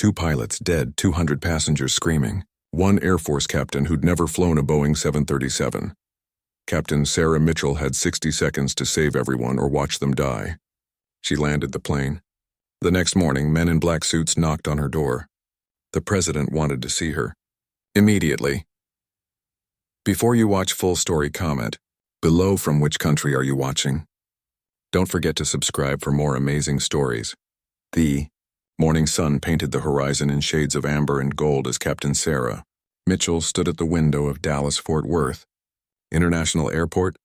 2 pilots dead, 200 passengers screaming. 1 Air Force captain who'd never flown a Boeing 737. Captain Sarah Mitchell had 60 seconds to save everyone or watch them die. She landed the plane. The next morning, men in black suits knocked on her door. The president wanted to see her. Immediately. Before you watch full story, comment below from which country are you watching. Don't forget to subscribe for more amazing stories. The morning sun painted the horizon in shades of amber and gold as Captain Sarah Mitchell stood at the window of Dallas-Fort Worth International Airport,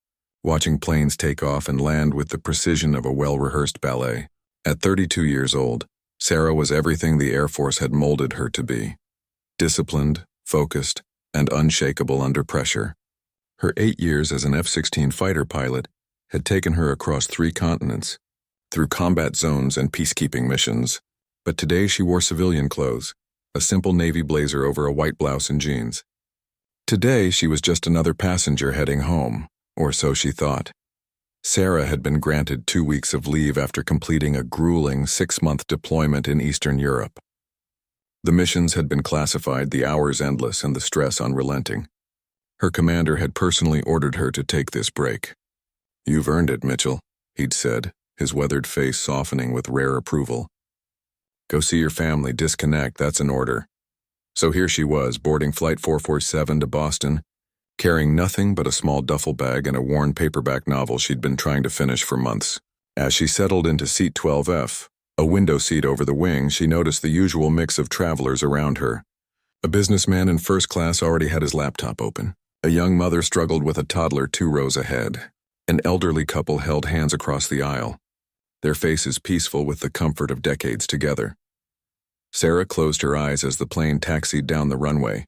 watching planes take off and land with the precision of a well-rehearsed ballet. At 32 years old, Sarah was everything the Air Force had molded her to be. Disciplined, focused, and unshakable under pressure. Her 8 years as an F-16 fighter pilot had taken her across 3 continents, through combat zones and peacekeeping missions. But today she wore civilian clothes, a simple navy blazer over a white blouse and jeans. Today she was just another passenger heading home, or so she thought. Sarah had been granted 2 weeks of leave after completing a grueling 6-month deployment in Eastern Europe. The missions had been classified, the hours endless and the stress unrelenting. Her commander had personally ordered her to take this break. "You've earned it, Mitchell," he'd said, his weathered face softening with rare approval. "Go see your family, disconnect, that's an order." So here she was, boarding Flight 447 to Boston, carrying nothing but a small duffel bag and a worn paperback novel she'd been trying to finish for months. As she settled into seat 12F, a window seat over the wing, she noticed the usual mix of travelers around her. A businessman in first class already had his laptop open. A young mother struggled with a toddler 2 rows ahead. An elderly couple held hands across the aisle, their faces peaceful with the comfort of decades together. Sarah closed her eyes as the plane taxied down the runway,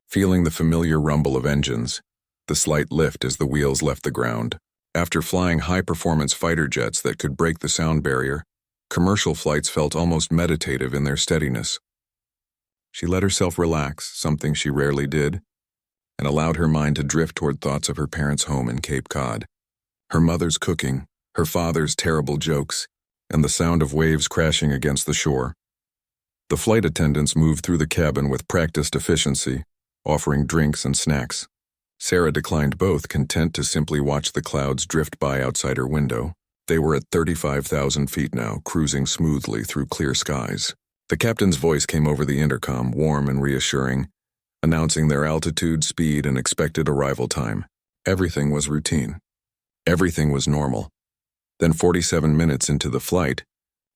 feeling the familiar rumble of engines, the slight lift as the wheels left the ground. After flying high-performance fighter jets that could break the sound barrier, commercial flights felt almost meditative in their steadiness. She let herself relax, something she rarely did, and allowed her mind to drift toward thoughts of her parents' home in Cape Cod. Her mother's cooking, her father's terrible jokes, and the sound of waves crashing against the shore. The flight attendants moved through the cabin with practiced efficiency, offering drinks and snacks. Sarah declined both, content to simply watch the clouds drift by outside her window. They were at 35,000 feet now, cruising smoothly through clear skies. The captain's voice came over the intercom, warm and reassuring, announcing their altitude, speed, and expected arrival time. Everything was routine. Everything was normal. Then 47 minutes into the flight,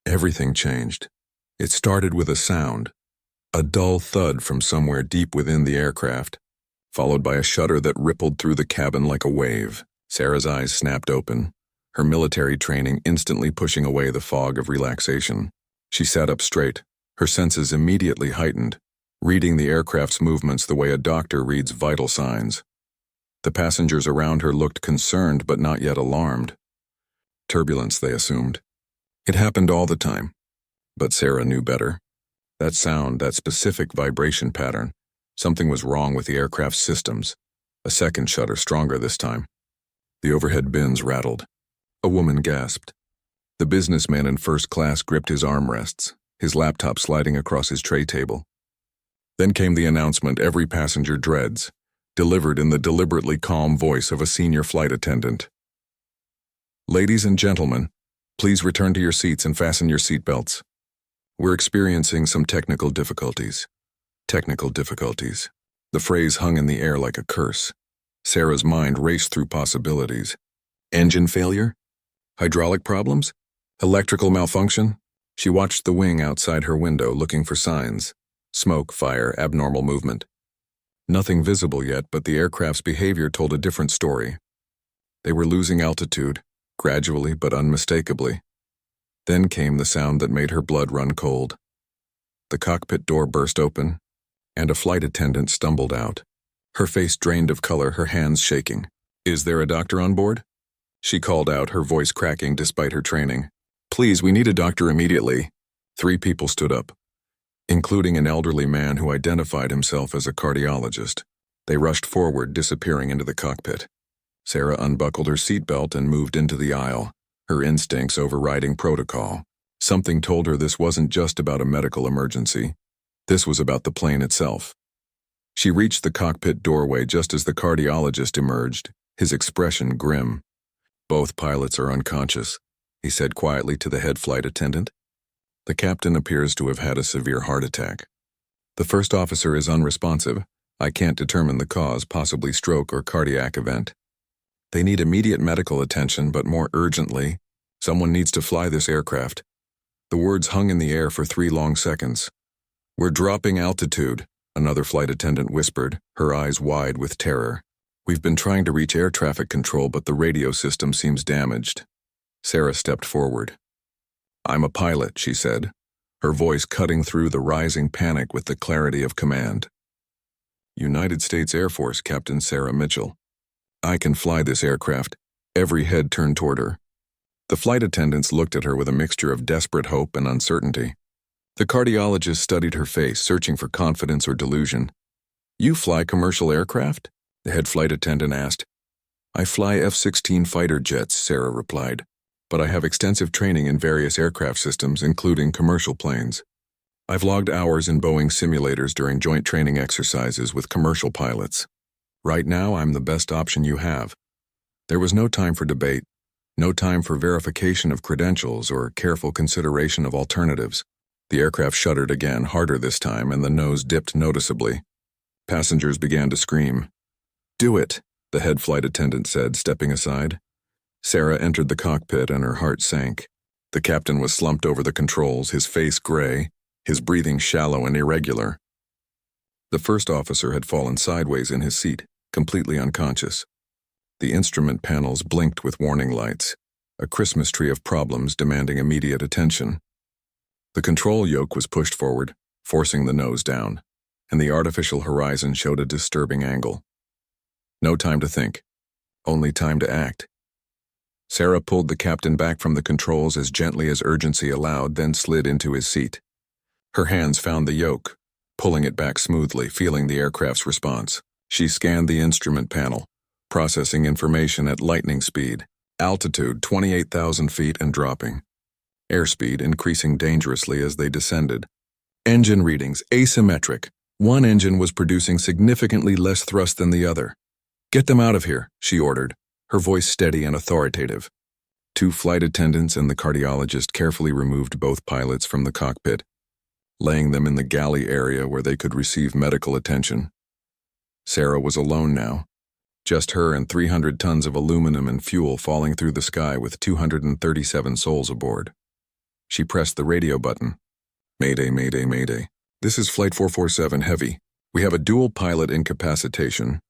everything changed. It started with a sound, a dull thud from somewhere deep within the aircraft, followed by a shudder that rippled through the cabin like a wave. Sarah's eyes snapped open, her military training instantly pushing away the fog of relaxation. She sat up straight, her senses immediately heightened, reading the aircraft's movements the way a doctor reads vital signs. The passengers around her looked concerned but not yet alarmed. Turbulence, they assumed. It happened all the time. But Sarah knew better. That sound, that specific vibration pattern, something was wrong with the aircraft's systems. A second shudder, stronger this time. The overhead bins rattled. A woman gasped. The businessman in first class gripped his armrests, his laptop sliding across his tray table. Then came the announcement every passenger dreads, delivered in the deliberately calm voice of a senior flight attendant. "Ladies and gentlemen, please return to your seats and fasten your seatbelts. We're experiencing some technical difficulties." Technical difficulties. The phrase hung in the air like a curse. Sarah's mind raced through possibilities. Engine failure? Hydraulic problems? Electrical malfunction? She watched the wing outside her window, looking for signs. Smoke, fire, abnormal movement. Nothing visible yet, but the aircraft's behavior told a different story. They were losing altitude, gradually but unmistakably. Then came the sound that made her blood run cold. The cockpit door burst open, and a flight attendant stumbled out, her face drained of color, her hands shaking. "Is there a doctor on board?" She called out, her voice cracking despite her training. "Please, we need a doctor immediately." 3 people stood up, including an elderly man who identified himself as a cardiologist. They rushed forward, disappearing into the cockpit. Sarah unbuckled her seatbelt and moved into the aisle, her instincts overriding protocol. Something told her this wasn't just about a medical emergency. This was about the plane itself. She reached the cockpit doorway just as the cardiologist emerged, his expression grim. "Both pilots are unconscious," he said quietly to the head flight attendant. "The captain appears to have had a severe heart attack. The first officer is unresponsive. I can't determine the cause, possibly stroke or cardiac event. They need immediate medical attention, but more urgently, someone needs to fly this aircraft." The words hung in the air for 3 long seconds. "We're dropping altitude," another flight attendant whispered, her eyes wide with terror. "We've been trying to reach air traffic control, but the radio system seems damaged." Sarah stepped forward. "I'm a pilot," she said, her voice cutting through the rising panic with the clarity of command. "United States Air Force, Captain Sarah Mitchell. I can fly this aircraft." Every head turned toward her. The flight attendants looked at her with a mixture of desperate hope and uncertainty. The cardiologist studied her face, searching for confidence or delusion. "You fly commercial aircraft?" the head flight attendant asked. "I fly F-16 fighter jets," Sarah replied, "but I have extensive training in various aircraft systems, including commercial planes. I've logged hours in Boeing simulators during joint training exercises with commercial pilots. Right now, I'm the best option you have." There was no time for debate, no time for verification of credentials or careful consideration of alternatives. The aircraft shuddered again, harder this time, and the nose dipped noticeably. Passengers began to scream. "Do it," the head flight attendant said, stepping aside. Sarah entered the cockpit and her heart sank. The captain was slumped over the controls, his face gray, his breathing shallow and irregular. The first officer had fallen sideways in his seat, completely unconscious. The instrument panels blinked with warning lights, a Christmas tree of problems demanding immediate attention. The control yoke was pushed forward, forcing the nose down, and the artificial horizon showed a disturbing angle. No time to think, only time to act. Sarah pulled the captain back from the controls as gently as urgency allowed, then slid into his seat. Her hands found the yoke, pulling it back smoothly, feeling the aircraft's response. She scanned the instrument panel, processing information at lightning speed, altitude 28,000 feet and dropping. Airspeed increasing dangerously as they descended. Engine readings asymmetric. One engine was producing significantly less thrust than the other. "Get them out of here," she ordered, her voice steady and authoritative. 2 flight attendants and the cardiologist carefully removed both pilots from the cockpit, laying them in the galley area where they could receive medical attention. Sarah was alone now, just her and 300 tons of aluminum and fuel falling through the sky with 237 souls aboard. She pressed the radio button. "Mayday, mayday, mayday. This is Flight 447 Heavy. We have a dual pilot incapacitation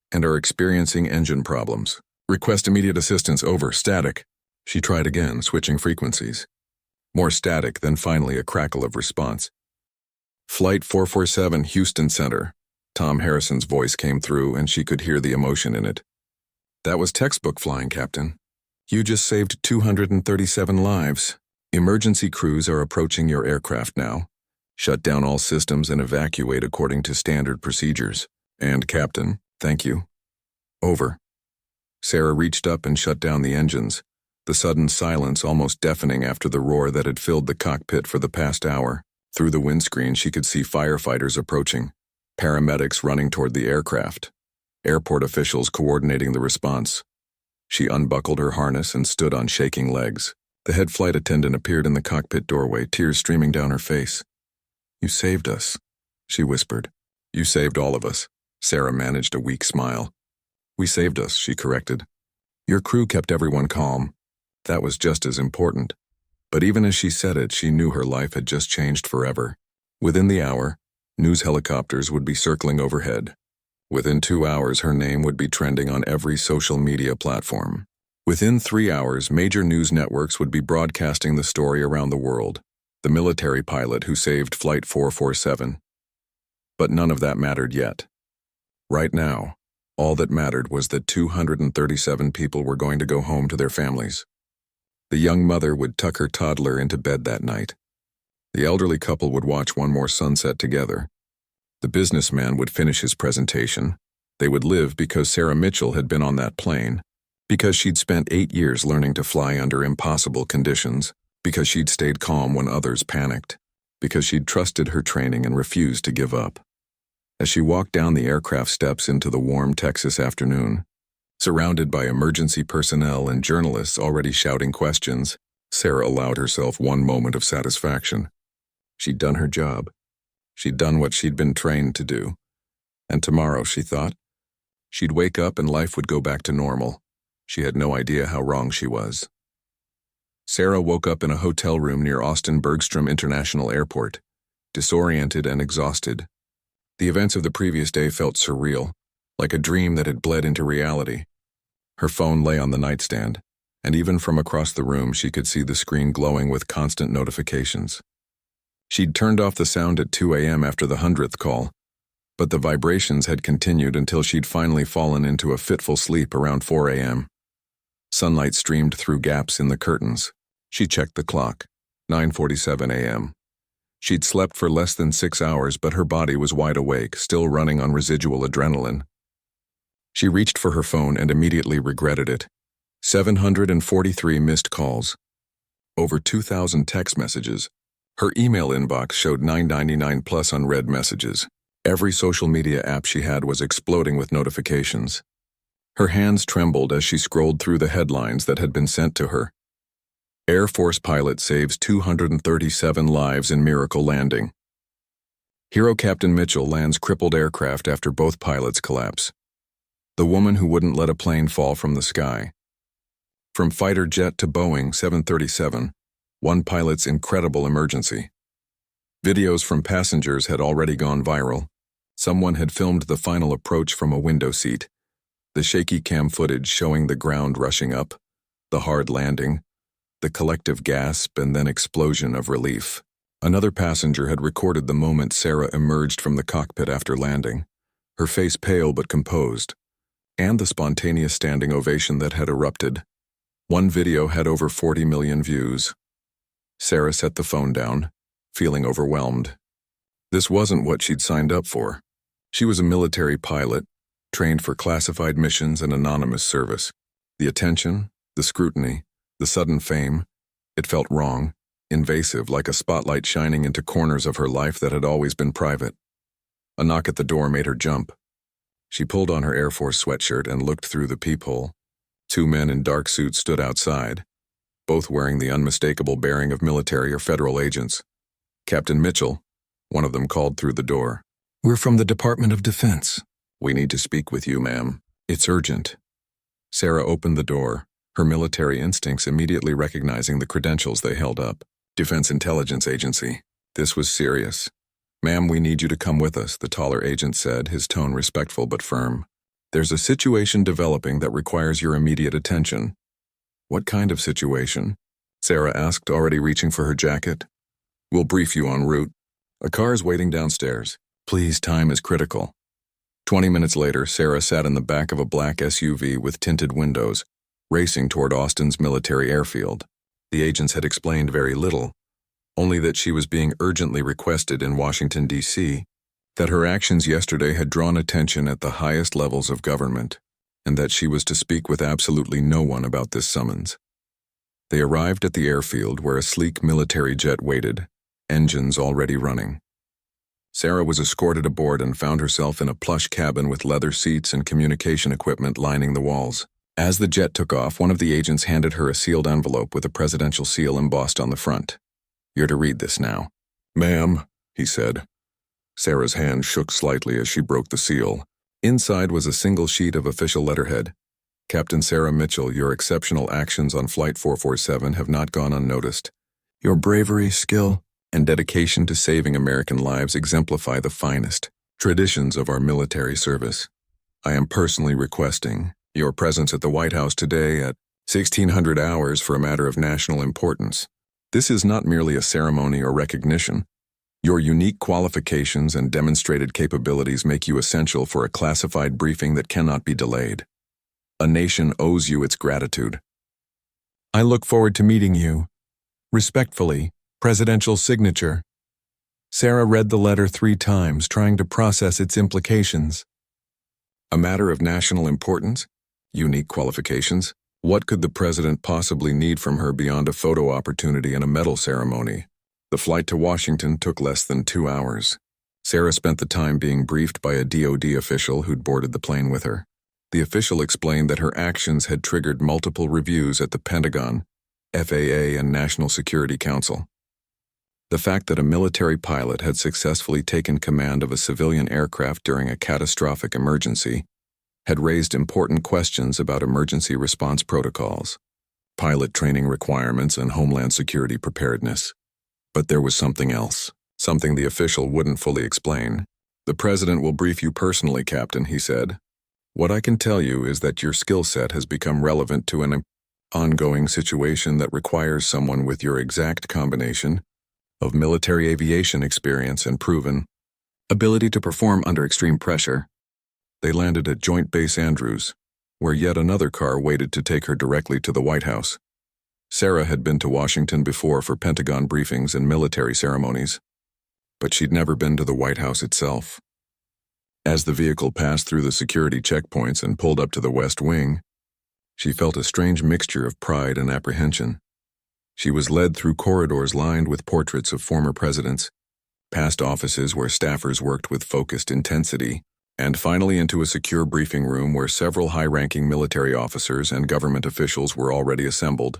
and are experiencing engine problems. Request immediate assistance, over, static." She tried again, switching frequencies. More static, then finally a crackle of response. "Flight 447 Houston Center." Tom Harrison's voice came through, and she could hear the emotion in it. "That was textbook flying, Captain. You just saved 237 lives. Emergency crews are approaching your aircraft now. Shut down all systems and evacuate according to standard procedures. And, Captain, thank you. Over." Sarah reached up and shut down the engines, the sudden silence almost deafening after the roar that had filled the cockpit for the past hour. Through the windscreen, she could see firefighters approaching, paramedics running toward the aircraft, airport officials coordinating the response. She unbuckled her harness and stood on shaking legs. The head flight attendant appeared in the cockpit doorway, tears streaming down her face. "You saved us," she whispered. "You saved all of us." Sarah managed a weak smile. "We saved us," she corrected. "Your crew kept everyone calm. That was just as important." But even as she said it, she knew her life had just changed forever. Within the hour, news helicopters would be circling overhead. Within 2 hours, her name would be trending on every social media platform. Within 3 hours, major news networks would be broadcasting the story around the world, the military pilot who saved Flight 447. But none of that mattered yet. Right now, all that mattered was that 237 people were going to go home to their families. The young mother would tuck her toddler into bed that night. The elderly couple would watch one more sunset together. The businessman would finish his presentation. They would live because Sarah Mitchell had been on that plane, because she'd spent 8 years learning to fly under impossible conditions, because she'd stayed calm when others panicked, because she'd trusted her training and refused to give up. As she walked down the aircraft steps into the warm Texas afternoon, surrounded by emergency personnel and journalists already shouting questions, Sarah allowed herself one moment of satisfaction. She'd done her job. She'd done what she'd been trained to do. And tomorrow, she thought, she'd wake up and life would go back to normal. She had no idea how wrong she was. Sarah woke up in a hotel room near Austin Bergstrom International Airport, disoriented and exhausted. The events of the previous day felt surreal, like a dream that had bled into reality. Her phone lay on the nightstand, and even from across the room she could see the screen glowing with constant notifications. She'd turned off the sound at 2 a.m. after the 100th call, but the vibrations had continued until she'd finally fallen into a fitful sleep around 4 a.m. Sunlight streamed through gaps in the curtains. She checked the clock, 9:47 a.m. She'd slept for less than 6 hours, but her body was wide awake, still running on residual adrenaline. She reached for her phone and immediately regretted it. 743 missed calls. Over 2,000 text messages. Her email inbox showed 999 plus unread messages. Every social media app she had was exploding with notifications. Her hands trembled as she scrolled through the headlines that had been sent to her. Air Force pilot saves 237 lives in miracle landing. Hero Captain Mitchell lands crippled aircraft after both pilots collapse. The woman who wouldn't let a plane fall from the sky. From fighter jet to Boeing 737, one pilot's incredible emergency. Videos from passengers had already gone viral. Someone had filmed the final approach from a window seat. The shaky cam footage showing the ground rushing up, the hard landing, the collective gasp and then explosion of relief. Another passenger had recorded the moment Sarah emerged from the cockpit after landing, her face pale but composed, and the spontaneous standing ovation that had erupted. One video had over 40 million views. Sarah set the phone down, feeling overwhelmed. This wasn't what she'd signed up for. She was a military pilot, trained for classified missions and anonymous service. The attention, the scrutiny, the sudden fame, it felt wrong, invasive, like a spotlight shining into corners of her life that had always been private. A knock at the door made her jump. She pulled on her Air Force sweatshirt and looked through the peephole. Two men in dark suits stood outside, both wearing the unmistakable bearing of military or federal agents. Captain Mitchell, one of them called through the door. "We're from the Department of Defense. We need to speak with you, ma'am. It's urgent." Sarah opened the door, her military instincts immediately recognizing the credentials they held up. Defense Intelligence Agency. This was serious. "Ma'am, we need you to come with us," the taller agent said, his tone respectful but firm. "There's a situation developing that requires your immediate attention." "What kind of situation?" Sarah asked, already reaching for her jacket. "We'll brief you en route. A car is waiting downstairs. Please, time is critical." 20 minutes later, Sarah sat in the back of a black SUV with tinted windows, racing toward Austin's military airfield. The agents had explained very little, only that she was being urgently requested in Washington, D.C., that her actions yesterday had drawn attention at the highest levels of government, and that she was to speak with absolutely no one about this summons. They arrived at the airfield where a sleek military jet waited, engines already running. Sarah was escorted aboard and found herself in a plush cabin with leather seats and communication equipment lining the walls. As the jet took off, one of the agents handed her a sealed envelope with a presidential seal embossed on the front. "You're to read this now." "Ma'am," he said. Sarah's hand shook slightly as she broke the seal. Inside was a single sheet of official letterhead. "Captain Sarah Mitchell, your exceptional actions on Flight 447 have not gone unnoticed. Your bravery, skill, and dedication to saving American lives exemplify the finest traditions of our military service. I am personally requesting your presence at the White House today at 1600 hours for a matter of national importance. This is not merely a ceremony or recognition. Your unique qualifications and demonstrated capabilities make you essential for a classified briefing that cannot be delayed. A nation owes you its gratitude. I look forward to meeting you. Respectfully, presidential signature." Sarah read the letter 3 times, trying to process its implications. A matter of national importance? Unique qualifications? What could the president possibly need from her beyond a photo opportunity and a medal ceremony? The flight to Washington took less than 2 hours. Sarah spent the time being briefed by a DoD official who'd boarded the plane with her. The official explained that her actions had triggered multiple reviews at the Pentagon, FAA, and National Security Council. The fact that a military pilot had successfully taken command of a civilian aircraft during a catastrophic emergency had raised important questions about emergency response protocols, pilot training requirements, and homeland security preparedness. But there was something else, something the official wouldn't fully explain. "The President will brief you personally, Captain," he said. "What I can tell you is that your skill set has become relevant to an ongoing situation that requires someone with your exact combination of military aviation experience and proven ability to perform under extreme pressure." They landed at Joint Base Andrews, where yet another car waited to take her directly to the White House. Sarah had been to Washington before for Pentagon briefings and military ceremonies, but she'd never been to the White House itself. As the vehicle passed through the security checkpoints and pulled up to the West Wing, she felt a strange mixture of pride and apprehension. She was led through corridors lined with portraits of former presidents, past offices where staffers worked with focused intensity, and finally into a secure briefing room where several high-ranking military officers and government officials were already assembled.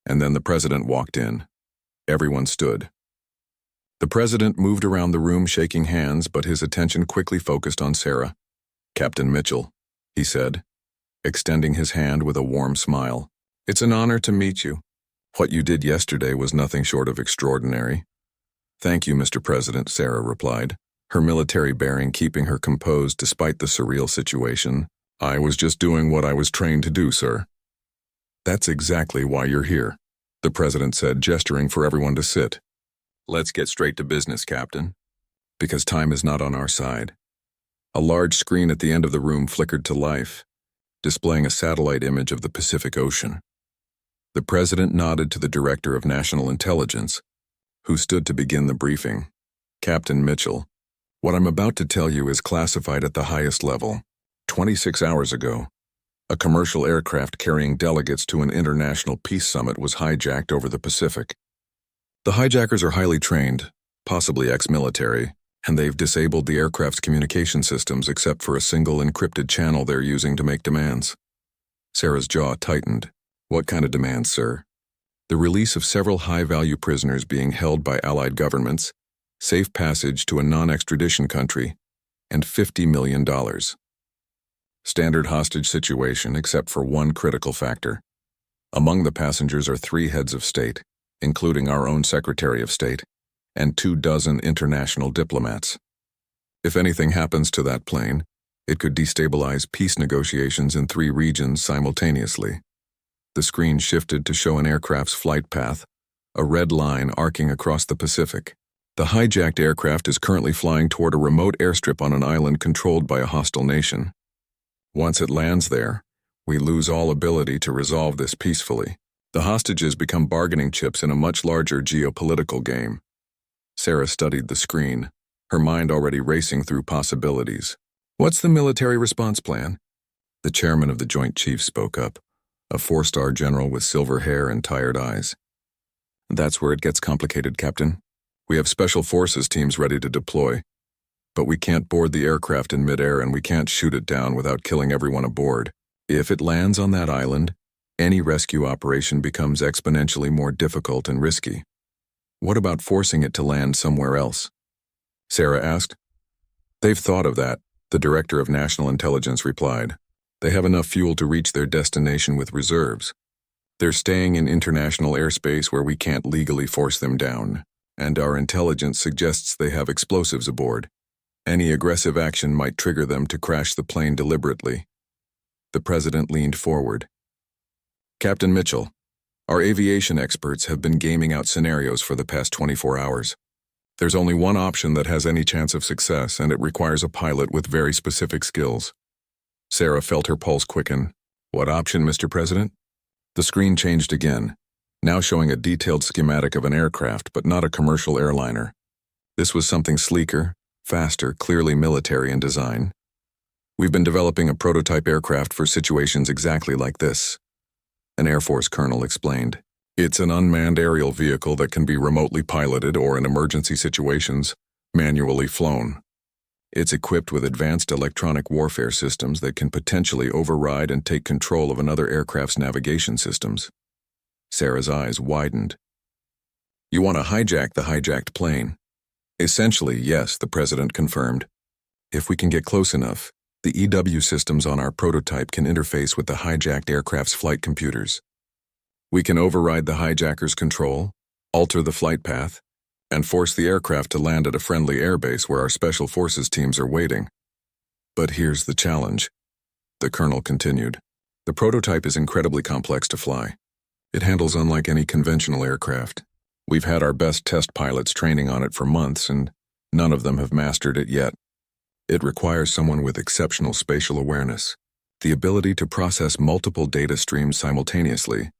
And then the President walked in. Everyone stood. The President moved around the room shaking hands, but his attention quickly focused on Sarah. "Captain Mitchell," he said, extending his hand with a warm smile. "It's an honor to meet you. What you did yesterday was nothing short of extraordinary." "Thank you, Mr. President," Sarah replied, her military bearing keeping her composed despite the surreal situation. "I was just doing what I was trained to do, sir." "That's exactly why you're here," the President said, gesturing for everyone to sit. "Let's get straight to business, Captain, because time is not on our side." A large screen at the end of the room flickered to life, displaying a satellite image of the Pacific Ocean. The President nodded to the Director of National Intelligence, who stood to begin the briefing. "Captain Mitchell, what I'm about to tell you is classified at the highest level. 26 hours ago, a commercial aircraft carrying delegates to an international peace summit was hijacked over the Pacific. The hijackers are highly trained, possibly ex-military, and they've disabled the aircraft's communication systems except for a single encrypted channel they're using to make demands." Sarah's jaw tightened. "What kind of demands, sir?" "The release of several high-value prisoners being held by allied governments, safe passage to a non-extradition country, and $50 million. Standard hostage situation except for one critical factor. Among the passengers are 3 heads of state, including our own Secretary of State, and 24 international diplomats. If anything happens to that plane, it could destabilize peace negotiations in 3 regions simultaneously." The screen shifted to show an aircraft's flight path, a red line arcing across the Pacific. "The hijacked aircraft is currently flying toward a remote airstrip on an island controlled by a hostile nation. Once it lands there, we lose all ability to resolve this peacefully. The hostages become bargaining chips in a much larger geopolitical game." Sarah studied the screen, her mind already racing through possibilities. "What's the military response plan?" The chairman of the Joint Chiefs spoke up, a 4-star general with silver hair and tired eyes. "That's where it gets complicated, Captain. We have special forces teams ready to deploy, but we can't board the aircraft in midair and we can't shoot it down without killing everyone aboard. If it lands on that island, any rescue operation becomes exponentially more difficult and risky. What about forcing it to land somewhere else?" Sarah asked. "They've thought of that," the Director of National Intelligence replied. "They have enough fuel to reach their destination with reserves. They're staying in international airspace where we can't legally force them down, and our intelligence suggests they have explosives aboard. Any aggressive action might trigger them to crash the plane deliberately." The President leaned forward. "Captain Mitchell, our aviation experts have been gaming out scenarios for the past 24 hours. There's only one option that has any chance of success, and it requires a pilot with very specific skills." Sarah felt her pulse quicken. "What option, Mr. President?" The screen changed again, now showing a detailed schematic of an aircraft, but not a commercial airliner. This was something sleeker, faster, clearly military in design. "We've been developing a prototype aircraft for situations exactly like this," an Air Force colonel explained. It's an unmanned aerial vehicle that can be remotely piloted or, in emergency situations, manually flown. It's equipped with advanced electronic warfare systems that can potentially override and take control of another aircraft's navigation systems. Sarah's eyes widened. You want to hijack the hijacked plane? Essentially, yes, the president confirmed. If we can get close enough, the EW systems on our prototype can interface with the hijacked aircraft's flight computers. We can override the hijacker's control, alter the flight path, and force the aircraft to land at a friendly airbase where our special forces teams are waiting. But here's the challenge, the colonel continued. The prototype is incredibly complex to fly. It handles unlike any conventional aircraft. We've had our best test pilots training on it for months, and none of them have mastered it yet. It requires someone with exceptional spatial awareness, the ability to process multiple data streams simultaneously,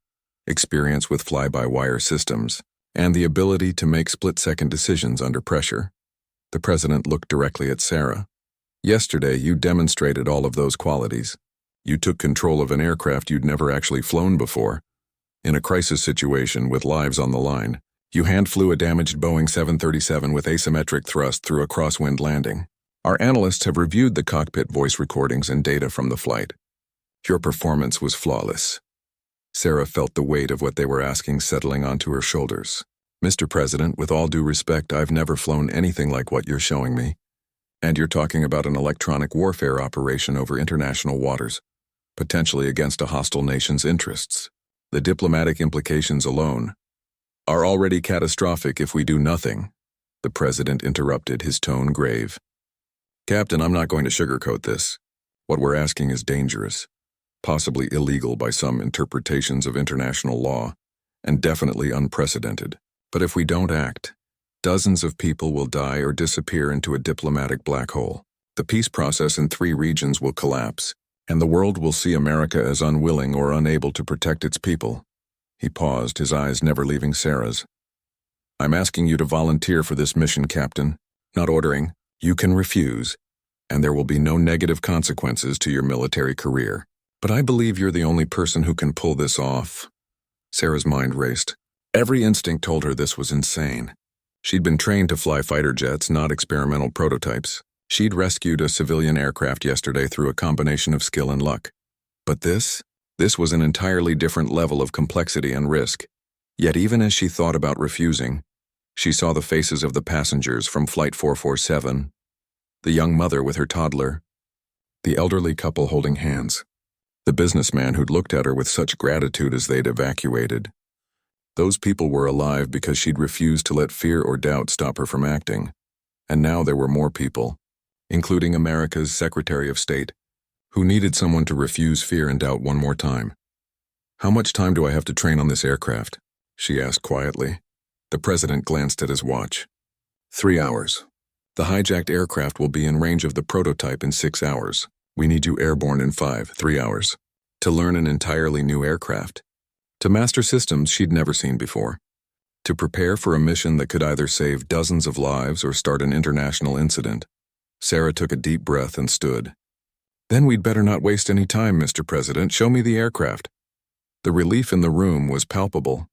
experience with fly-by-wire systems, and the ability to make split-second decisions under pressure. The president looked directly at Sarah. Yesterday, you demonstrated all of those qualities. You took control of an aircraft you'd never actually flown before. In a crisis situation with lives on the line, you hand-flew a damaged Boeing 737 with asymmetric thrust through a crosswind landing. Our analysts have reviewed the cockpit voice recordings and data from the flight. Your performance was flawless. Sarah felt the weight of what they were asking settling onto her shoulders. Mr. President, with all due respect, I've never flown anything like what you're showing me. And you're talking about an electronic warfare operation over international waters, potentially against a hostile nation's interests. The diplomatic implications alone are already catastrophic if we do nothing. The president interrupted, his tone grave. Captain, I'm not going to sugarcoat this. What we're asking is dangerous, possibly illegal by some interpretations of international law, and definitely unprecedented. But if we don't act, dozens of people will die or disappear into a diplomatic black hole. The peace process in 3 regions will collapse, and the world will see America as unwilling or unable to protect its people. He paused, his eyes never leaving Sarah's. I'm asking you to volunteer for this mission, Captain. Not ordering. You can refuse, and there will be no negative consequences to your military career. But I believe you're the only person who can pull this off. Sarah's mind raced. Every instinct told her this was insane. She'd been trained to fly fighter jets, not experimental prototypes. She'd rescued a civilian aircraft yesterday through a combination of skill and luck. But this was an entirely different level of complexity and risk. Yet even as she thought about refusing, she saw the faces of the passengers from Flight 447, the young mother with her toddler, the elderly couple holding hands, the businessman who'd looked at her with such gratitude as they'd evacuated. Those people were alive because she'd refused to let fear or doubt stop her from acting. And now there were more people, including America's Secretary of State, who needed someone to refuse fear and doubt one more time. How much time do I have to train on this aircraft? She asked quietly. The president glanced at his watch. 3 hours. The hijacked aircraft will be in range of the prototype in 6 hours. We need you airborne in 3 hours. To learn an entirely new aircraft. To master systems she'd never seen before. To prepare for a mission that could either save dozens of lives or start an international incident. Sarah took a deep breath and stood. Then we'd better not waste any time, Mr. President. Show me the aircraft. The relief in the room was palpable.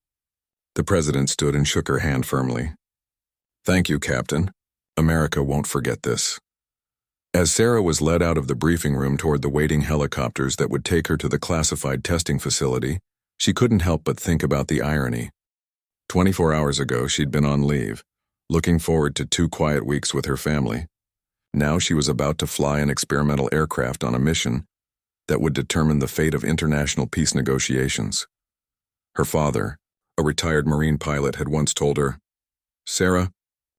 The president stood and shook her hand firmly. Thank you, Captain. America won't forget this. As Sarah was led out of the briefing room toward the waiting helicopters that would take her to the classified testing facility, she couldn't help but think about the irony. 24 hours ago, she'd been on leave, looking forward to 2 quiet weeks with her family. Now she was about to fly an experimental aircraft on a mission that would determine the fate of international peace negotiations. Her father, a retired Marine pilot, had once told her, "Sarah,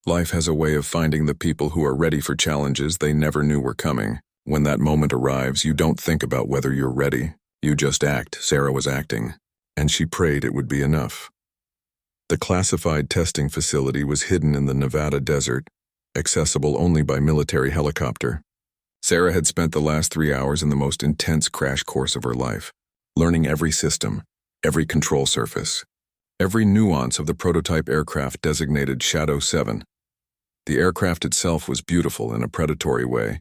life has a way of finding the people who are ready for challenges they never knew were coming. When that moment arrives, you don't think about whether you're ready. You just act." Sarah was acting, and she prayed it would be enough. The classified testing facility was hidden in the Nevada desert, accessible only by military helicopter. Sarah had spent the last 3 hours in the most intense crash course of her life, learning every system, every control surface, every nuance of the prototype aircraft designated Shadow 7. The aircraft itself was beautiful in a predatory way.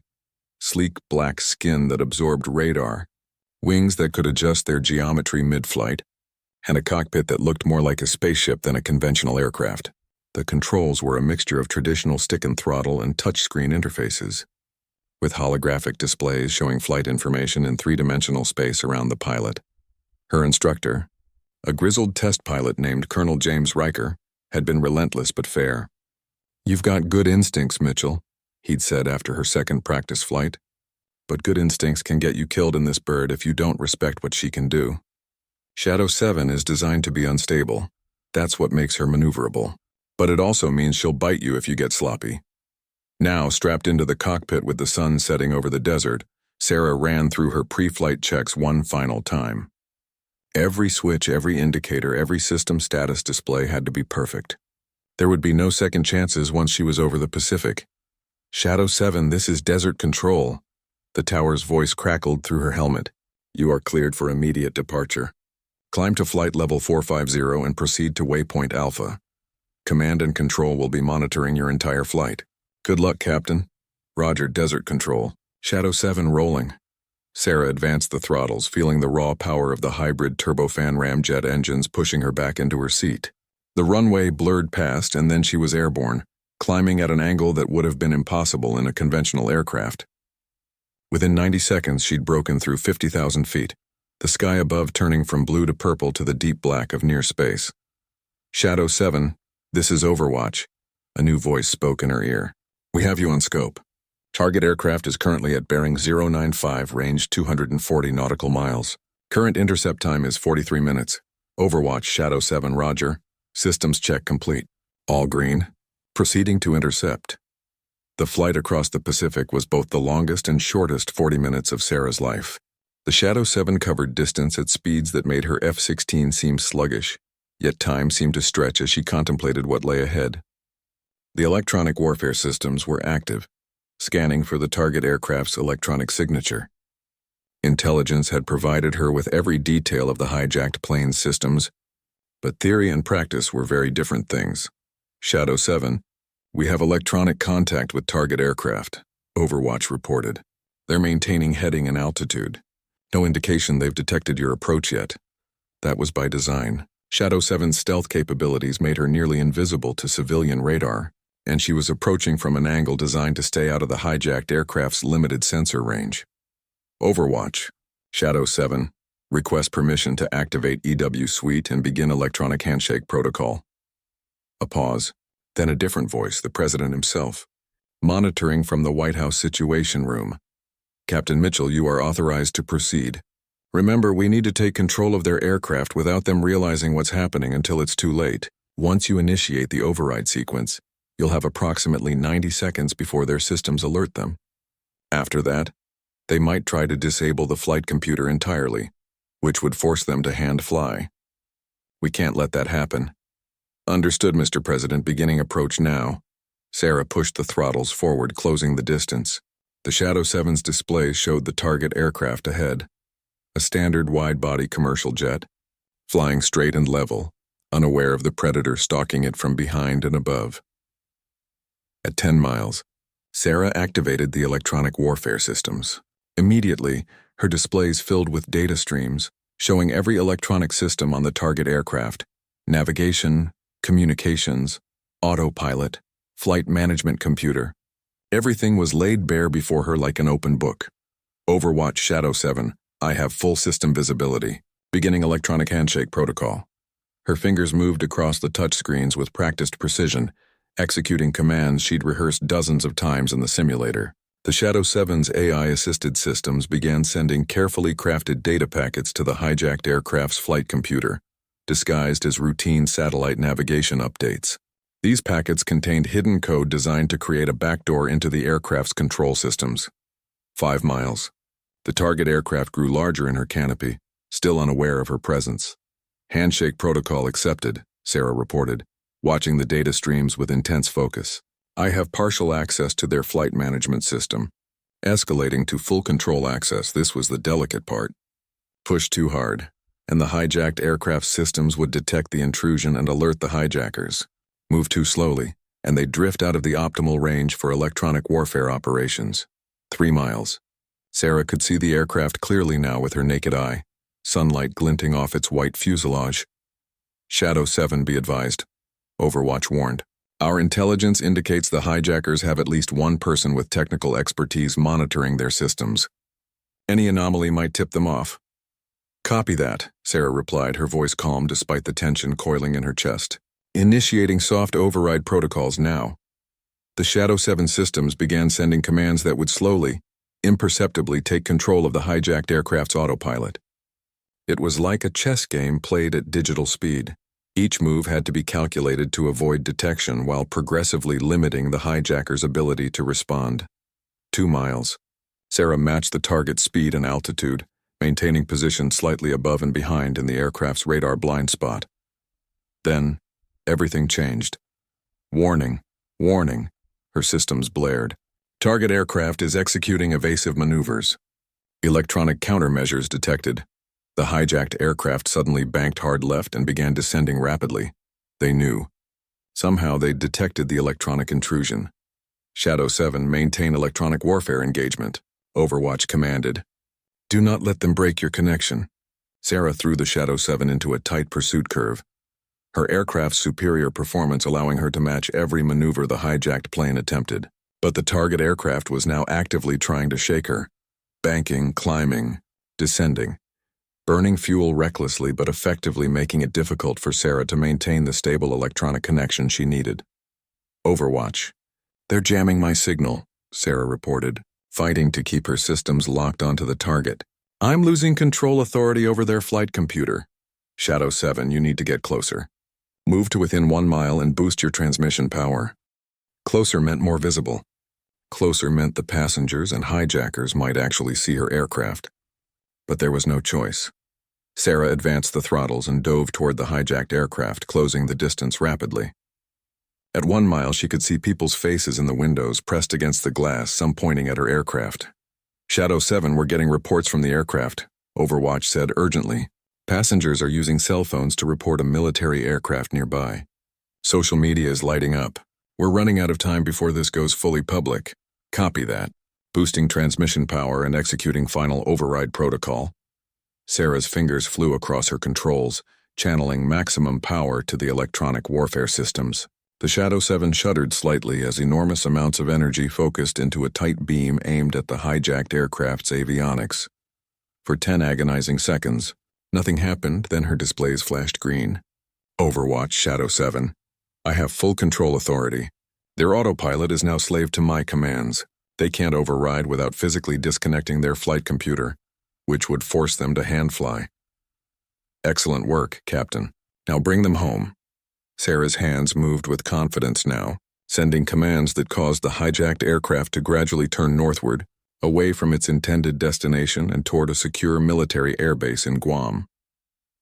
Sleek black skin that absorbed radar, wings that could adjust their geometry mid-flight, and a cockpit that looked more like a spaceship than a conventional aircraft. The controls were a mixture of traditional stick-and-throttle and touchscreen interfaces, with holographic displays showing flight information in three-dimensional space around the pilot. Her instructor, a grizzled test pilot named Colonel James Riker, had been relentless but fair. "You've got good instincts, Mitchell," he'd said after her second practice flight. "But good instincts can get you killed in this bird if you don't respect what she can do. Shadow 7 is designed to be unstable. That's what makes her maneuverable. But it also means she'll bite you if you get sloppy." Now, strapped into the cockpit with the sun setting over the desert, Sarah ran through her pre-flight checks one final time. Every switch, every indicator, every system status display had to be perfect. There would be no second chances once she was over the Pacific. "Shadow 7, this is Desert Control." The tower's voice crackled through her helmet. "You are cleared for immediate departure. Climb to flight level 450 and proceed to waypoint Alpha. Command and Control will be monitoring your entire flight." "Good luck, Captain." "Roger, Desert Control. Shadow 7 rolling." Sarah advanced the throttles, feeling the raw power of the hybrid turbofan ramjet engines pushing her back into her seat. The runway blurred past, and then she was airborne, climbing at an angle that would have been impossible in a conventional aircraft. Within 90 seconds, she'd broken through 50,000 feet, the sky above turning from blue to purple to the deep black of near space. "Shadow 7, this is Overwatch," a new voice spoke in her ear. "We have you on scope. Target aircraft is currently at bearing 095, range 240 nautical miles. Current intercept time is 43 minutes. Overwatch, Shadow 7, roger. Systems check complete. All green. Proceeding to intercept." The flight across the Pacific was both the longest and shortest 40 minutes of Sarah's life. The Shadow 7 covered distance at speeds that made her F-16 seem sluggish, yet time seemed to stretch as she contemplated what lay ahead. The electronic warfare systems were active, scanning for the target aircraft's electronic signature. Intelligence had provided her with every detail of the hijacked plane's systems, but theory and practice were very different things. "Shadow 7, we have electronic contact with target aircraft," Overwatch reported. "They're maintaining heading and altitude. No indication they've detected your approach yet. That was by design. Shadow 7's stealth capabilities made her nearly invisible to civilian radar, and she was approaching from an angle designed to stay out of the hijacked aircraft's limited sensor range. Overwatch, Shadow 7, request permission to activate EW Suite and begin electronic handshake protocol." A pause, then a different voice, the president himself, monitoring from the White House Situation Room. "Captain Mitchell, you are authorized to proceed. Remember, we need to take control of their aircraft without them realizing what's happening until it's too late. Once you initiate the override sequence, you'll have approximately 90 seconds before their systems alert them. After that, they might try to disable the flight computer entirely, which would force them to hand fly. We can't let that happen." "Understood, Mr. President. Beginning approach now." Sarah pushed the throttles forward, closing the distance. The Shadow 7's display showed the target aircraft ahead, a standard wide-body commercial jet, flying straight and level, unaware of the predator stalking it from behind and above. At 10 miles, Sarah activated the electronic warfare systems. Immediately, her displays filled with data streams, showing every electronic system on the target aircraft: navigation, communications, autopilot, flight management computer. Everything was laid bare before her like an open book. "Overwatch, Shadow 7, I have full system visibility. Beginning electronic handshake protocol." Her fingers moved across the touchscreens with practiced precision, executing commands she'd rehearsed dozens of times in the simulator. The Shadow 7's AI-assisted systems began sending carefully crafted data packets to the hijacked aircraft's flight computer, disguised as routine satellite navigation updates. These packets contained hidden code designed to create a backdoor into the aircraft's control systems. 5 miles. The target aircraft grew larger in her canopy, still unaware of her presence. "Handshake protocol accepted," Sarah reported, watching the data streams with intense focus. "I have partial access to their flight management system. Escalating to full control access, this was the delicate part. Push too hard, and the hijacked aircraft systems would detect the intrusion and alert the hijackers. Move too slowly, and they drift out of the optimal range for electronic warfare operations." 3 miles. Sarah could see the aircraft clearly now with her naked eye, sunlight glinting off its white fuselage, Shadow 7, be advised. Overwatch warned. Our intelligence indicates the hijackers have at least one person with technical expertise monitoring their systems. Any anomaly might tip them off. Copy that, Sarah replied, her voice calm despite the tension coiling in her chest. Initiating soft override protocols now. The Shadow 7 systems began sending commands that would slowly, imperceptibly take control of the hijacked aircraft's autopilot. It was like a chess game played at digital speed. Each move had to be calculated to avoid detection while progressively limiting the hijacker's ability to respond. 2 miles. Sarah matched the target's speed and altitude, maintaining position slightly above and behind in the aircraft's radar blind spot. Then, everything changed. Warning, warning, her systems blared. Target aircraft is executing evasive maneuvers. Electronic countermeasures detected. The hijacked aircraft suddenly banked hard left and began descending rapidly. They knew. Somehow they detected the electronic intrusion. Shadow 7, maintain electronic warfare engagement. Overwatch commanded. Do not let them break your connection. Sarah threw the Shadow 7 into a tight pursuit curve. Her aircraft's superior performance allowing her to match every maneuver the hijacked plane attempted. But the target aircraft was now actively trying to shake her. Banking, climbing, descending. Burning fuel recklessly but effectively making it difficult for Sarah to maintain the stable electronic connection she needed. Overwatch. They're jamming my signal, Sarah reported, fighting to keep her systems locked onto the target. I'm losing control authority over their flight computer. Shadow 7, you need to get closer. Move to within 1 mile and boost your transmission power. Closer meant more visible. Closer meant the passengers and hijackers might actually see her aircraft. But there was no choice. Sarah advanced the throttles and dove toward the hijacked aircraft, closing the distance rapidly. At 1 mile, she could see people's faces in the windows pressed against the glass, some pointing at her aircraft. Shadow 7 were getting reports from the aircraft, Overwatch said urgently. Passengers are using cell phones to report a military aircraft nearby. Social media is lighting up. We're running out of time before this goes fully public. Copy that. Boosting transmission power and executing final override protocol. Sarah's fingers flew across her controls, channeling maximum power to the electronic warfare systems. The Shadow 7 shuddered slightly as enormous amounts of energy focused into a tight beam aimed at the hijacked aircraft's avionics. For 10 agonizing seconds, nothing happened, then her displays flashed green. Overwatch, Shadow 7. I have full control authority. Their autopilot is now slave to my commands. They can't override without physically disconnecting their flight computer, which would force them to hand-fly. Excellent work, Captain. Now bring them home. Sarah's hands moved with confidence now, sending commands that caused the hijacked aircraft to gradually turn northward, away from its intended destination and toward a secure military airbase in Guam.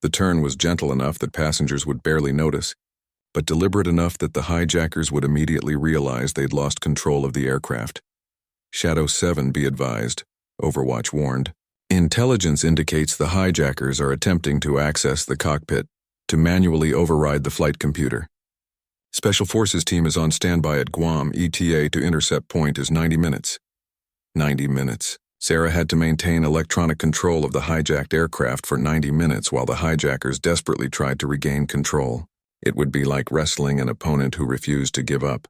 The turn was gentle enough that passengers would barely notice, but deliberate enough that the hijackers would immediately realize they'd lost control of the aircraft. Shadow 7, be advised, Overwatch warned. Intelligence indicates the hijackers are attempting to access the cockpit to manually override the flight computer. Special Forces team is on standby at Guam. ETA to intercept point is 90 minutes. 90 minutes. Sarah had to maintain electronic control of the hijacked aircraft for 90 minutes while the hijackers desperately tried to regain control. It would be like wrestling an opponent who refused to give up.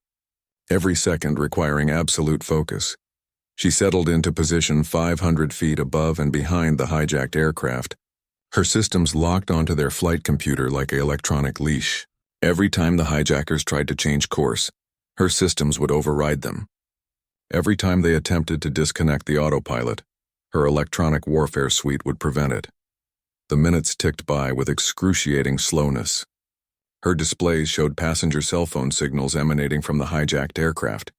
Every second requiring absolute focus. She settled into position 500 feet above and behind the hijacked aircraft. Her systems locked onto their flight computer like an electronic leash. Every time the hijackers tried to change course, her systems would override them. Every time they attempted to disconnect the autopilot, her electronic warfare suite would prevent it. The minutes ticked by with excruciating slowness. Her displays showed passenger cell phone signals emanating from the hijacked aircraft.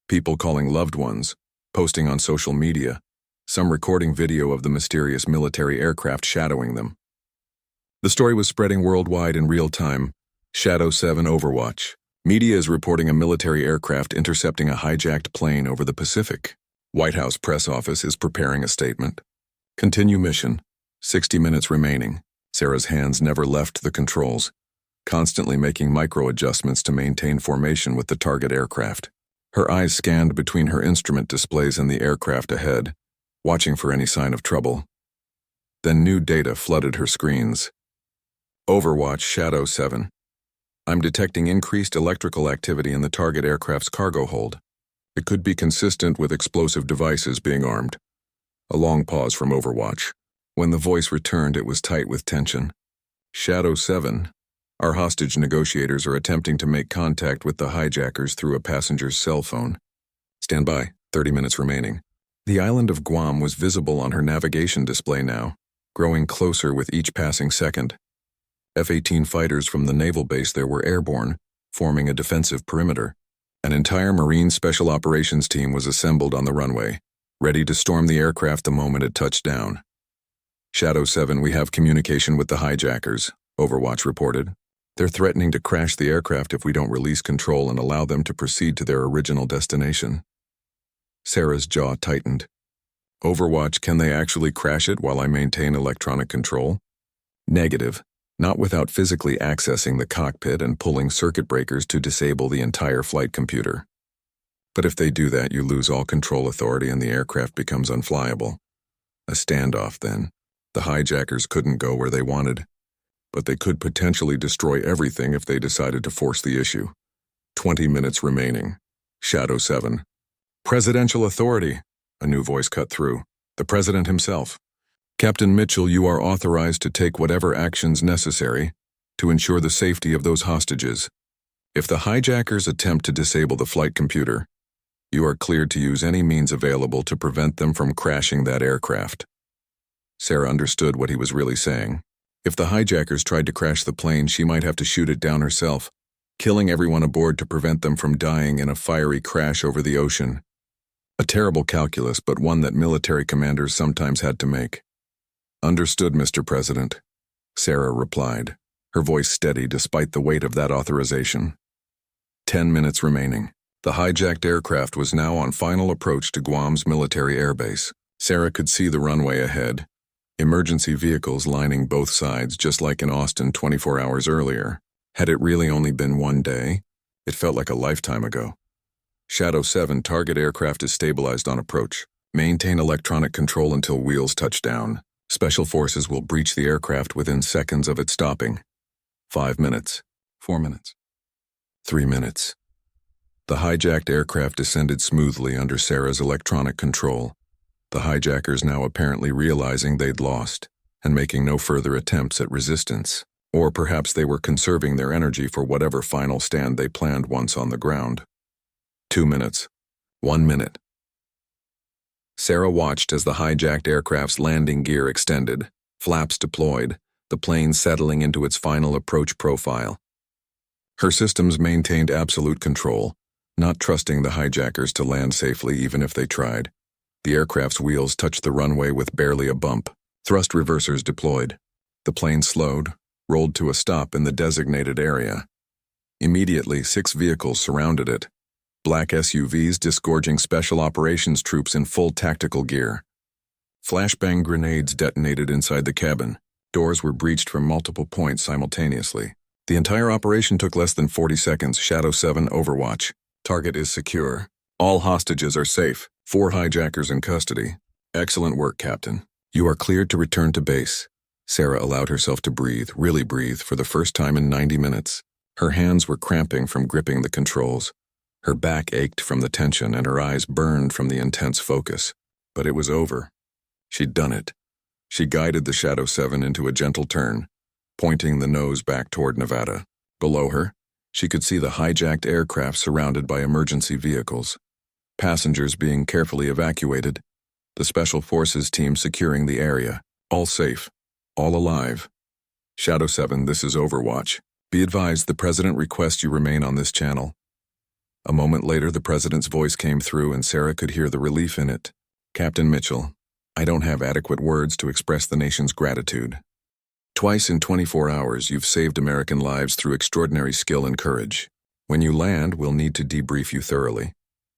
People calling loved ones, posting on social media, some recording video of the mysterious military aircraft shadowing them. The story was spreading worldwide in real time. Shadow 7 Overwatch. Media is reporting a military aircraft intercepting a hijacked plane over the Pacific. White House press office is preparing a statement. Continue mission. 60 minutes remaining. Sarah's hands never left the controls, constantly making micro-adjustments to maintain formation with the target aircraft. Her eyes scanned between her instrument displays and the aircraft ahead, watching for any sign of trouble. Then new data flooded her screens. Overwatch Shadow 7. I'm detecting increased electrical activity in the target aircraft's cargo hold. It could be consistent with explosive devices being armed. A long pause from Overwatch. When the voice returned, it was tight with tension. Shadow 7. Our hostage negotiators are attempting to make contact with the hijackers through a passenger's cell phone. Stand by. 30 minutes remaining. The island of Guam was visible on her navigation display now, growing closer with each passing second. F-18 fighters from the naval base there were airborne, forming a defensive perimeter. An entire Marine Special Operations team was assembled on the runway, ready to storm the aircraft the moment it touched down. Shadow 7, we have communication with the hijackers, Overwatch reported. They're threatening to crash the aircraft if we don't release control and allow them to proceed to their original destination. Sarah's jaw tightened. Overwatch, can they actually crash it while I maintain electronic control? Negative. Not without physically accessing the cockpit and pulling circuit breakers to disable the entire flight computer. But if they do that, you lose all control authority and the aircraft becomes unflyable. A standoff, then. The hijackers couldn't go where they wanted, but they could potentially destroy everything if they decided to force the issue. 20 minutes remaining. Shadow 7. Presidential authority, a new voice cut through. The president himself. Captain Mitchell, you are authorized to take whatever actions necessary to ensure the safety of those hostages. If the hijackers attempt to disable the flight computer, you are cleared to use any means available to prevent them from crashing that aircraft. Sarah understood what he was really saying. If the hijackers tried to crash the plane, she might have to shoot it down herself, killing everyone aboard to prevent them from dying in a fiery crash over the ocean. A terrible calculus, but one that military commanders sometimes had to make. Understood, Mr. President, Sarah replied, her voice steady despite the weight of that authorization. 10 minutes remaining. The hijacked aircraft was now on final approach to Guam's military airbase. Sarah could see the runway ahead. Emergency vehicles lining both sides, just like in Austin 24 hours earlier. Had it really only been one day? It felt like a lifetime ago. Shadow 7, target aircraft is stabilized on approach. Maintain electronic control until wheels touch down. Special forces will breach the aircraft within seconds of it stopping. 5 minutes. 4 minutes. 3 minutes. The hijacked aircraft descended smoothly under Sarah's electronic control. The hijackers now apparently realizing they'd lost and making no further attempts at resistance. Or perhaps they were conserving their energy for whatever final stand they planned once on the ground. 2 minutes. 1 minute. Sarah watched as the hijacked aircraft's landing gear extended, flaps deployed, the plane settling into its final approach profile. Her systems maintained absolute control, not trusting the hijackers to land safely even if they tried. The aircraft's wheels touched the runway with barely a bump. Thrust reversers deployed. The plane slowed, rolled to a stop in the designated area. Immediately, 6 vehicles surrounded it. Black SUVs disgorging special operations troops in full tactical gear. Flashbang grenades detonated inside the cabin. Doors were breached from multiple points simultaneously. The entire operation took less than 40 seconds. Shadow 7 Overwatch. Target is secure. All hostages are safe. 4 hijackers in custody. Excellent work, Captain. You are cleared to return to base. Sarah allowed herself to breathe, really breathe, for the first time in 90 minutes. Her hands were cramping from gripping the controls. Her back ached from the tension and her eyes burned from the intense focus. But it was over. She'd done it. She guided the Shadow 7 into a gentle turn, pointing the nose back toward Nevada. Below her, she could see the hijacked aircraft surrounded by emergency vehicles. Passengers being carefully evacuated. The Special Forces team securing the area. All safe. All alive. Shadow 7, this is Overwatch. Be advised, the President requests you remain on this channel. A moment later, the President's voice came through and Sarah could hear the relief in it. Captain Mitchell, I don't have adequate words to express the nation's gratitude. Twice in 24 hours, you've saved American lives through extraordinary skill and courage. When you land, we'll need to debrief you thoroughly.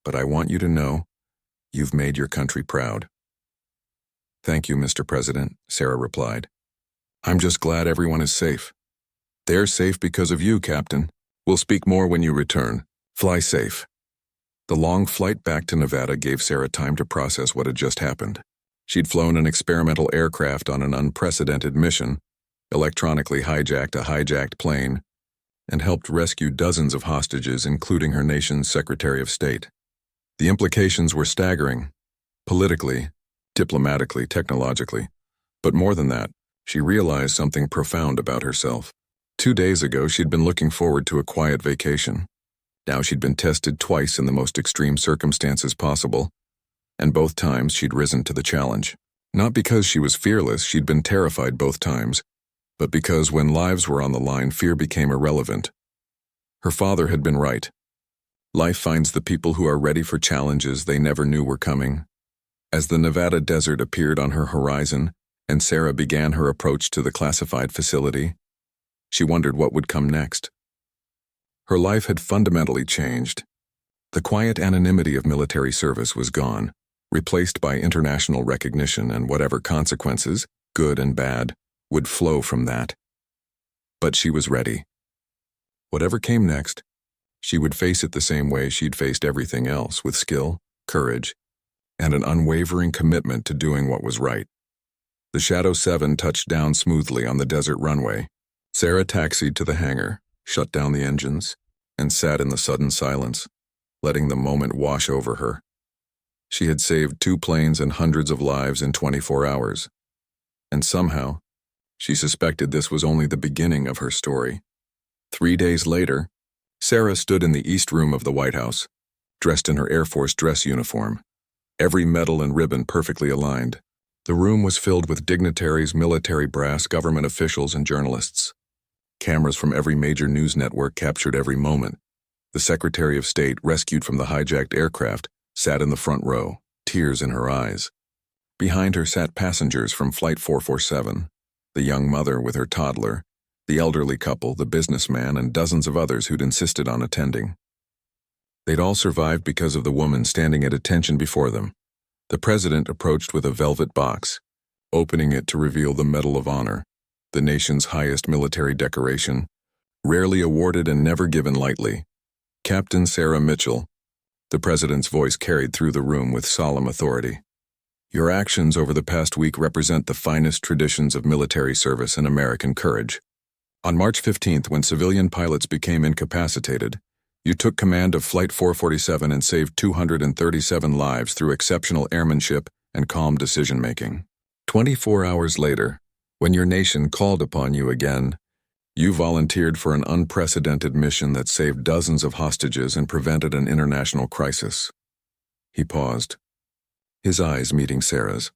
But I want you to know, you've made your country proud. Thank you, Mr. President, Sarah replied. I'm just glad everyone is safe. They're safe because of you, Captain. We'll speak more when you return. Fly safe. The long flight back to Nevada gave Sarah time to process what had just happened. She'd flown an experimental aircraft on an unprecedented mission, electronically hijacked a hijacked plane, and helped rescue dozens of hostages, including her nation's Secretary of State. The implications were staggering, politically, diplomatically, technologically. But more than that, she realized something profound about herself. 2 days ago, she'd been looking forward to a quiet vacation. Now she'd been tested twice in the most extreme circumstances possible, and both times she'd risen to the challenge. Not because she was fearless, she'd been terrified both times, but because when lives were on the line, fear became irrelevant. Her father had been right. Life finds the people who are ready for challenges they never knew were coming. As the Nevada desert appeared on her horizon, and Sarah began her approach to the classified facility, she wondered what would come next. Her life had fundamentally changed. The quiet anonymity of military service was gone, replaced by international recognition and whatever consequences, good and bad, would flow from that. But she was ready. Whatever came next, she would face it the same way she'd faced everything else, with skill, courage, and an unwavering commitment to doing what was right. The Shadow 7 touched down smoothly on the desert runway. Sarah taxied to the hangar, shut down the engines, and sat in the sudden silence, letting the moment wash over her. She had saved 2 planes and hundreds of lives in 24 hours. And somehow, she suspected this was only the beginning of her story. 3 days later, Sarah stood in the East Room of the White House, dressed in her Air Force dress uniform, every medal and ribbon perfectly aligned. The room was filled with dignitaries, military brass, government officials, and journalists. Cameras from every major news network captured every moment. The Secretary of State, rescued from the hijacked aircraft, sat in the front row, tears in her eyes. Behind her sat passengers from Flight 447, the young mother with her toddler, the elderly couple, the businessman, and dozens of others who'd insisted on attending. They'd all survived because of the woman standing at attention before them. The president approached with a velvet box, opening it to reveal the Medal of Honor, the nation's highest military decoration, rarely awarded and never given lightly. Captain Sarah Mitchell, the president's voice carried through the room with solemn authority. Your actions over the past week represent the finest traditions of military service and American courage. On March 15th, when civilian pilots became incapacitated, you took command of Flight 447 and saved 237 lives through exceptional airmanship and calm decision-making. 24 hours later, when your nation called upon you again, you volunteered for an unprecedented mission that saved dozens of hostages and prevented an international crisis. He paused, his eyes meeting Sarah's.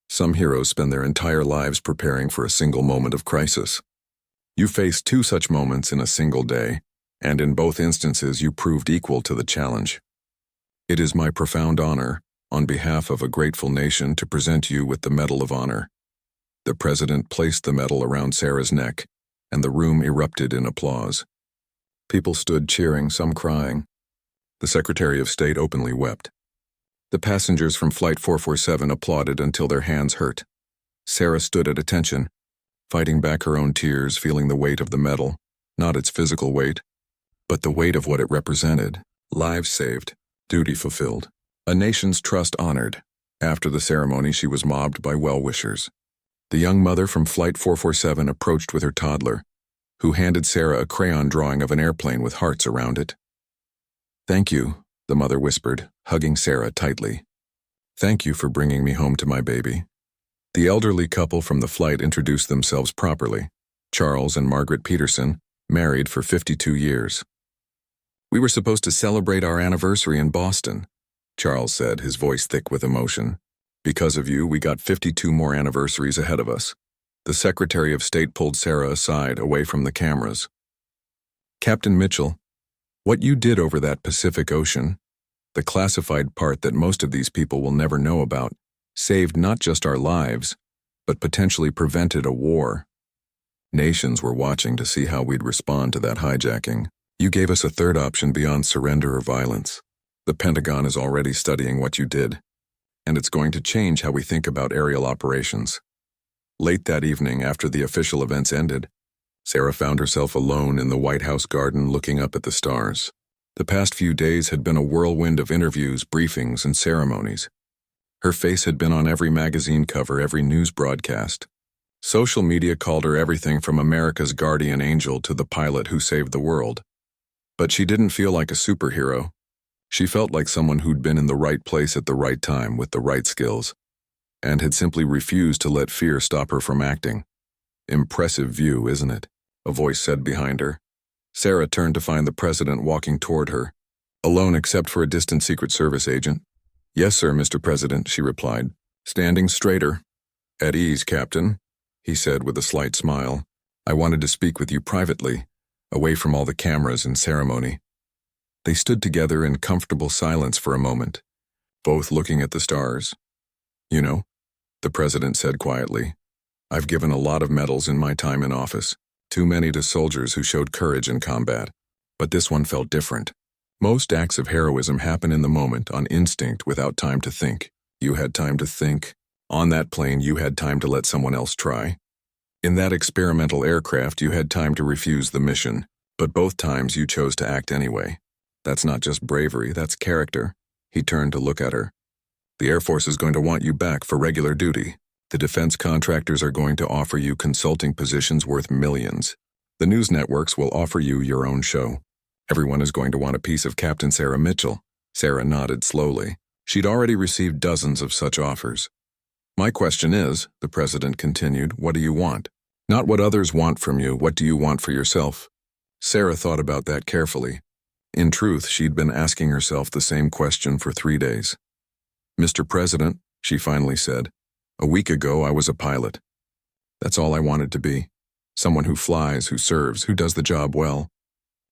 Some heroes spend their entire lives preparing for a single moment of crisis. You faced 2 such moments in a single day, and in both instances you proved equal to the challenge. It is my profound honor, on behalf of a grateful nation, to present you with the Medal of Honor. The president placed the medal around Sarah's neck, and the room erupted in applause. People stood cheering, some crying. The Secretary of State openly wept. The passengers from Flight 447 applauded until their hands hurt. Sarah stood at attention, fighting back her own tears, feeling the weight of the medal, not its physical weight, but the weight of what it represented. Lives saved, duty fulfilled, a nation's trust honored. After the ceremony, she was mobbed by well-wishers. The young mother from Flight 447 approached with her toddler, who handed Sarah a crayon drawing of an airplane with hearts around it. Thank you, the mother whispered, hugging Sarah tightly. Thank you for bringing me home to my baby. The elderly couple from the flight introduced themselves properly. Charles and Margaret Peterson, married for 52 years. We were supposed to celebrate our anniversary in Boston, Charles said, his voice thick with emotion. Because of you, we got 52 more anniversaries ahead of us. The Secretary of State pulled Sarah aside, away from the cameras. Captain Mitchell, what you did over that Pacific Ocean, the classified part that most of these people will never know about, saved not just our lives, but potentially prevented a war. Nations were watching to see how we'd respond to that hijacking. You gave us a third option beyond surrender or violence. The Pentagon is already studying what you did, and it's going to change how we think about aerial operations. Late that evening, after the official events ended, Sarah found herself alone in the White House garden looking up at the stars. The past few days had been a whirlwind of interviews, briefings, and ceremonies. Her face had been on every magazine cover, every news broadcast. Social media called her everything from America's guardian angel to the pilot who saved the world. But she didn't feel like a superhero. She felt like someone who'd been in the right place at the right time with the right skills, and had simply refused to let fear stop her from acting. Impressive view, isn't it? A voice said behind her. Sarah turned to find the president walking toward her, alone except for a distant Secret Service agent. "Yes, sir, Mr. President," she replied, standing straighter. "At ease, Captain," he said with a slight smile. "I wanted to speak with you privately, away from all the cameras and ceremony." They stood together in comfortable silence for a moment, both looking at the stars. "You know," the president said quietly, "I've given a lot of medals in my time in office, too many to soldiers who showed courage in combat. But this one felt different. Most acts of heroism happen in the moment, on instinct, without time to think. You had time to think. On that plane, you had time to let someone else try. In that experimental aircraft, you had time to refuse the mission. But both times you chose to act anyway. That's not just bravery, that's character." He turned to look at her. "The Air Force is going to want you back for regular duty. The defense contractors are going to offer you consulting positions worth millions. The news networks will offer you your own show. Everyone is going to want a piece of Captain Sarah Mitchell." Sarah nodded slowly. She'd already received dozens of such offers. "My question is," the president continued, "what do you want? Not what others want from you, what do you want for yourself?" Sarah thought about that carefully. In truth, she'd been asking herself the same question for 3 days. "Mr. President," she finally said, "a week ago I was a pilot. That's all I wanted to be. Someone who flies, who serves, who does the job well.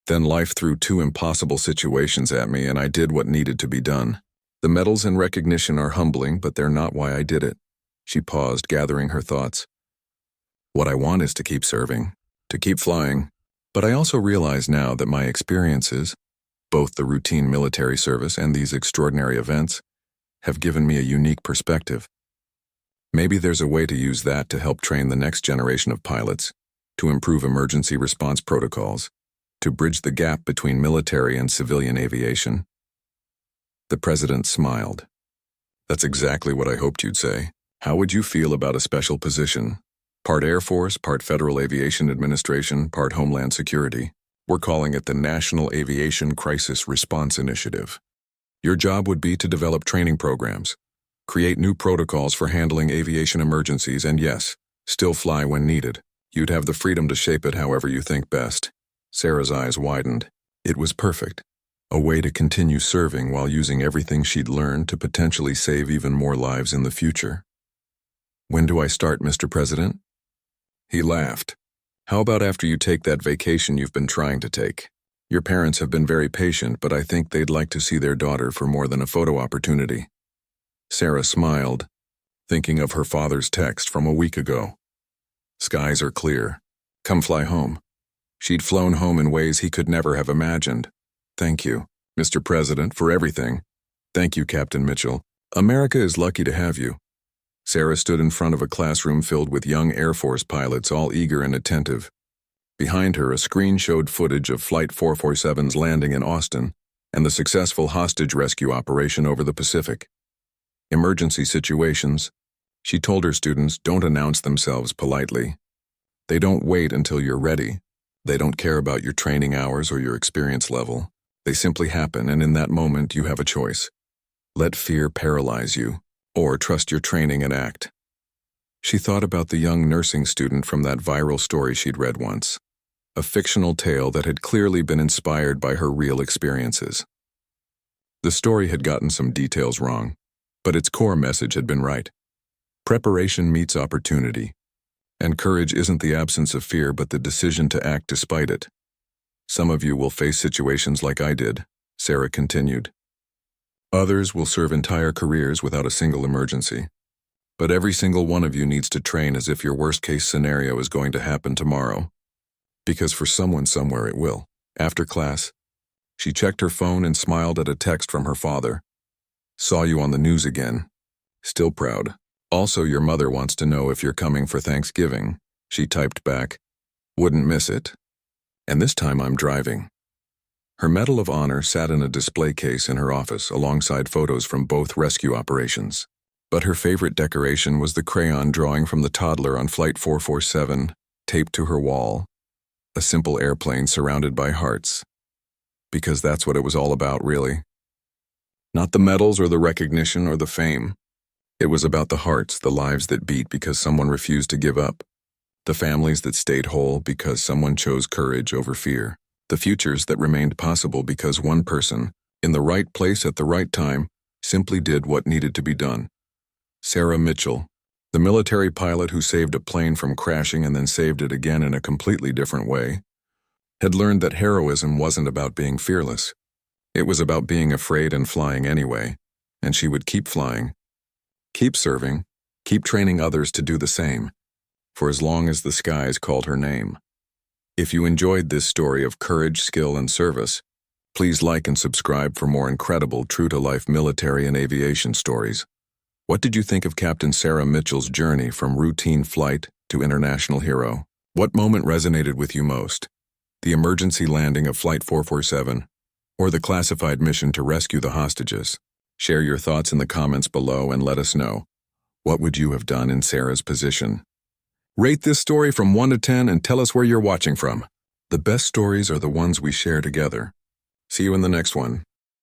Then life threw 2 impossible situations at me and I did what needed to be done. The medals and recognition are humbling, but they're not why I did it." She paused, gathering her thoughts. "What I want is to keep serving, to keep flying. But I also realize now that my experiences, both the routine military service and these extraordinary events, have given me a unique perspective. Maybe there's a way to use that to help train the next generation of pilots, to improve emergency response protocols, to bridge the gap between military and civilian aviation." The president smiled. "That's exactly what I hoped you'd say. How would you feel about a special position? Part Air Force, part Federal Aviation Administration, part Homeland Security. We're calling it the National Aviation Crisis Response Initiative. Your job would be to develop training programs, create new protocols for handling aviation emergencies, and yes, still fly when needed. You'd have the freedom to shape it however you think best." Sarah's eyes widened. It was perfect. A way to continue serving while using everything she'd learned to potentially save even more lives in the future. "When do I start, Mr. President?" He laughed. "How about after you take that vacation you've been trying to take? Your parents have been very patient, but I think they'd like to see their daughter for more than a photo opportunity." Sarah smiled, thinking of her father's text from a week ago. "Skies are clear. Come fly home." She'd flown home in ways he could never have imagined. "Thank you, Mr. President, for everything. Thank you, Captain Mitchell. America is lucky to have you." Sarah stood in front of a classroom filled with young Air Force pilots, all eager and attentive. Behind her, a screen showed footage of Flight 447's landing in Austin and the successful hostage rescue operation over the Pacific. Emergency situations, she told her students, don't announce themselves politely. They don't wait until you're ready. They don't care about your training hours or your experience level. They simply happen, and in that moment you have a choice. Let fear paralyze you, or trust your training and act. She thought about the young nursing student from that viral story she'd read once, a fictional tale that had clearly been inspired by her real experiences. The story had gotten some details wrong, but its core message had been right. Preparation meets opportunity, and courage isn't the absence of fear but the decision to act despite it. Some of you will face situations like I did, Sarah continued. Others will serve entire careers without a single emergency. But every single one of you needs to train as if your worst-case scenario is going to happen tomorrow. Because for someone somewhere it will. After class, she checked her phone and smiled at a text from her father. Saw you on the news again. Still proud. Also, your mother wants to know if you're coming for Thanksgiving. She typed back. Wouldn't miss it. And this time I'm driving. Her Medal of Honor sat in a display case in her office alongside photos from both rescue operations. But her favorite decoration was the crayon drawing from the toddler on Flight 447, taped to her wall. A simple airplane surrounded by hearts. Because that's what it was all about, really. Not the medals or the recognition or the fame. It was about the hearts, the lives that beat because someone refused to give up. The families that stayed whole because someone chose courage over fear. The futures that remained possible because one person, in the right place at the right time, simply did what needed to be done. Sarah Mitchell, the military pilot who saved a plane from crashing and then saved it again in a completely different way, had learned that heroism wasn't about being fearless. It was about being afraid and flying anyway, and she would keep flying, keep serving, keep training others to do the same, for as long as the skies called her name. If you enjoyed this story of courage, skill, and service, please like and subscribe for more incredible true-to-life military and aviation stories. What did you think of Captain Sarah Mitchell's journey from routine flight to international hero? What moment resonated with you most? The emergency landing of Flight 447, or the classified mission to rescue the hostages? Share your thoughts in the comments below and let us know. What would you have done in Sarah's position? Rate this story from 1 to 10 and tell us where you're watching from. The best stories are the ones we share together. See you in the next one.